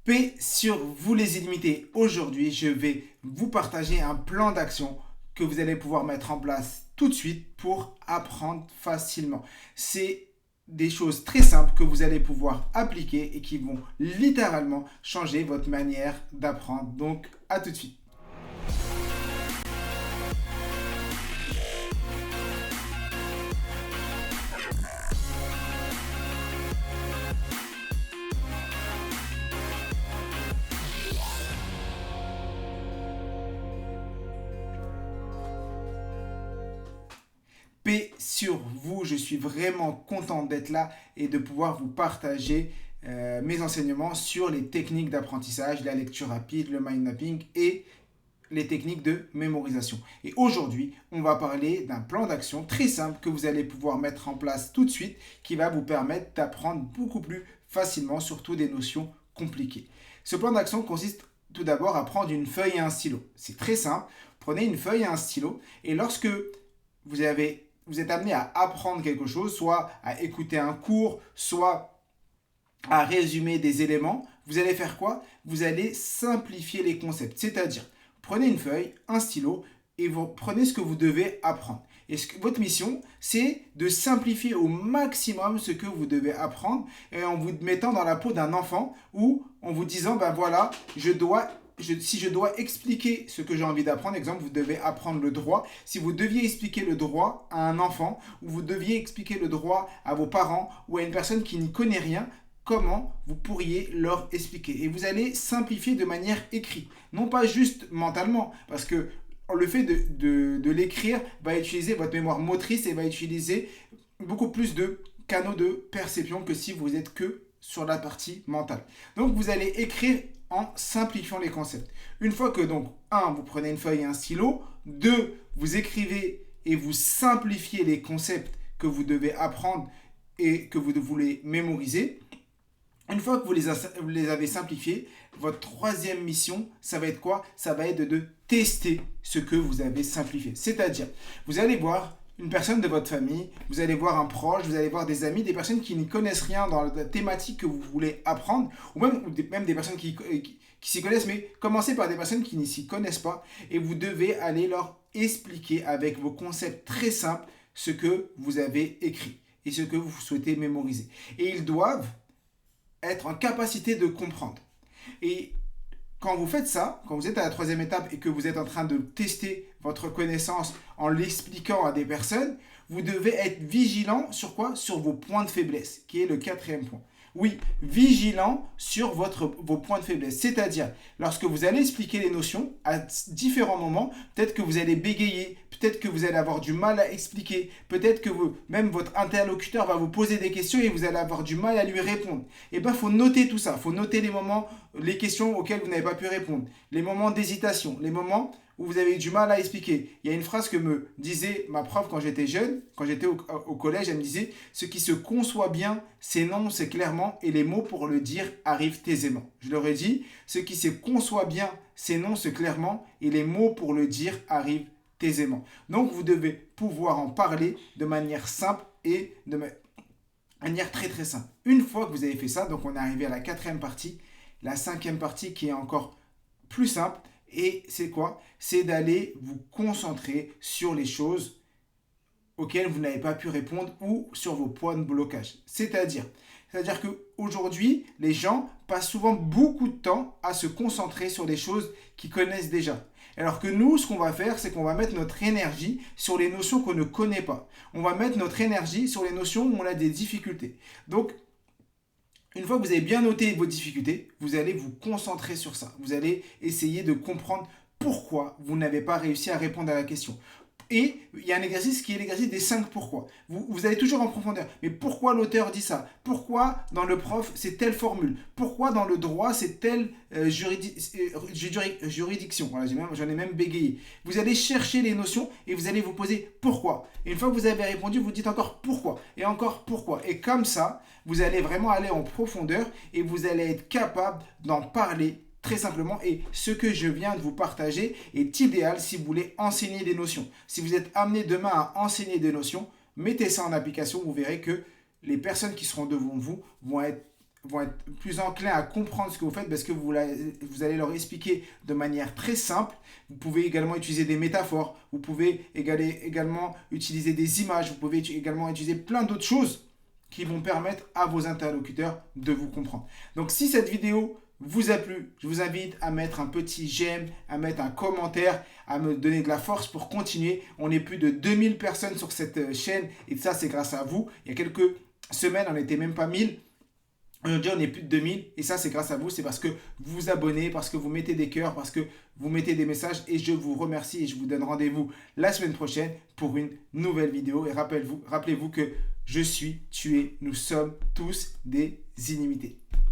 Paix sur vous les illimités. Aujourd'hui, je vais vous partager un plan d'action que vous allez pouvoir mettre en place tout de suite pour apprendre facilement. C'est des choses très simples que vous allez pouvoir appliquer et qui vont littéralement changer votre manière d'apprendre. Donc, à tout de suite. Paix sur vous, je suis vraiment content d'être là et de pouvoir vous partager mes enseignements sur les techniques d'apprentissage, la lecture rapide, le mind mapping et les techniques de mémorisation. Et aujourd'hui, on va parler d'un plan d'action très simple que vous allez pouvoir mettre en place tout de suite qui va vous permettre d'apprendre beaucoup plus facilement, surtout des notions compliquées. Ce plan d'action consiste tout d'abord à prendre une feuille et un stylo. C'est très simple. Prenez une feuille et un stylo et lorsque vous êtes amené à apprendre quelque chose, soit à écouter un cours, soit à résumer des éléments, vous allez faire quoi? Vous allez simplifier les concepts. C'est-à-dire, prenez une feuille, un stylo, et vous prenez ce que vous devez apprendre. Et votre mission, c'est de simplifier au maximum ce que vous devez apprendre et en vous mettant dans la peau d'un enfant ou en vous disant, ben voilà, si je dois expliquer ce que j'ai envie d'apprendre, exemple, vous devez apprendre le droit. Si vous deviez expliquer le droit à un enfant ou vous deviez expliquer le droit à vos parents ou à une personne qui n'y connaît rien, comment vous pourriez leur expliquer. Et vous allez simplifier de manière écrite, non pas juste mentalement, parce que le fait de l'écrire va utiliser votre mémoire motrice et va utiliser beaucoup plus de canaux de perception que si vous êtes que sur la partie mentale. Donc vous allez écrire en simplifiant les concepts. Une fois que donc, vous prenez une feuille et un stylo, 2, vous écrivez et vous simplifiez les concepts que vous devez apprendre et que vous voulez mémoriser. Une fois que vous les avez simplifiés, votre troisième mission, ça va être quoi? Ça va être de tester ce que vous avez simplifié. C'est-à-dire, vous allez voir une personne de votre famille, vous allez voir un proche, vous allez voir des amis, des personnes qui n'y connaissent rien dans la thématique que vous voulez apprendre, ou même des personnes qui s'y connaissent, mais commencez par des personnes qui ne s'y connaissent pas, et vous devez aller leur expliquer avec vos concepts très simples ce que vous avez écrit et ce que vous souhaitez mémoriser. Et ils doivent être en capacité de comprendre. Et quand vous faites ça, quand vous êtes à la troisième étape et que vous êtes en train de tester votre connaissance en l'expliquant à des personnes, vous devez être vigilant sur quoi? Sur vos points de faiblesse, qui est le quatrième point. Oui, vigilant sur vos points de faiblesse. C'est-à-dire, lorsque vous allez expliquer les notions à différents moments, peut-être que vous allez bégayer, peut-être que vous allez avoir du mal à expliquer, peut-être que même votre interlocuteur va vous poser des questions et vous allez avoir du mal à lui répondre. Et bien, il faut noter tout ça. Il faut noter les moments, les questions auxquelles vous n'avez pas pu répondre, les moments d'hésitation, les moments où vous avez eu du mal à expliquer. Il y a une phrase que me disait ma prof quand j'étais jeune, quand j'étais au collège, elle me disait « Ce qui se conçoit bien s'énonce clairement et les mots pour le dire arrivent aisément ». Je leur ai dit « Ce qui se conçoit bien s'énonce clairement et les mots pour le dire arrivent aisément ». Donc vous devez pouvoir en parler de manière simple et de manière très très simple. Une fois que vous avez fait ça, donc on est arrivé à la quatrième partie, la cinquième partie qui est encore plus simple. Et c'est quoi? C'est d'aller vous concentrer sur les choses auxquelles vous n'avez pas pu répondre ou sur vos points de blocage. C'est-à-dire qu'aujourd'hui, les gens passent souvent beaucoup de temps à se concentrer sur des choses qu'ils connaissent déjà. Alors que nous, ce qu'on va faire, c'est qu'on va mettre notre énergie sur les notions qu'on ne connaît pas. On va mettre notre énergie sur les notions où on a des difficultés. Donc, une fois que vous avez bien noté vos difficultés, vous allez vous concentrer sur ça. Vous allez essayer de comprendre pourquoi vous n'avez pas réussi à répondre à la question. Et il y a un exercice qui est l'exercice des 5 pourquoi. Vous allez toujours en profondeur. Mais pourquoi l'auteur dit ça? Pourquoi dans le prof c'est telle formule? Pourquoi dans le droit c'est telle juridiction? Voilà, j'en ai même bégayé. Vous allez chercher les notions et vous allez vous poser pourquoi. Et une fois que vous avez répondu, vous dites encore pourquoi. Et encore pourquoi. Et comme ça, vous allez vraiment aller en profondeur et vous allez être capable d'en parler très simplement, et ce que je viens de vous partager est idéal si vous voulez enseigner des notions. Si vous êtes amené demain à enseigner des notions, mettez ça en application, vous verrez que les personnes qui seront devant vous vont être plus enclins à comprendre ce que vous faites parce que vous allez leur expliquer de manière très simple. Vous pouvez également utiliser des métaphores, vous pouvez également utiliser des images, vous pouvez également utiliser plein d'autres choses qui vont permettre à vos interlocuteurs de vous comprendre. Donc si cette vidéo vous a plu, je vous invite à mettre un petit j'aime, à mettre un commentaire, à me donner de la force pour continuer. On est plus de 2000 personnes sur cette chaîne et ça c'est grâce à vous. Il y a quelques semaines, on n'était même pas 1000. Aujourd'hui, on est plus de 2000 et ça, c'est grâce à vous. C'est parce que vous vous abonnez, parce que vous mettez des cœurs, parce que vous mettez des messages et je vous remercie et je vous donne rendez-vous la semaine prochaine pour une nouvelle vidéo. Et rappelez-vous que je suis, tu es, nous sommes tous des illimités.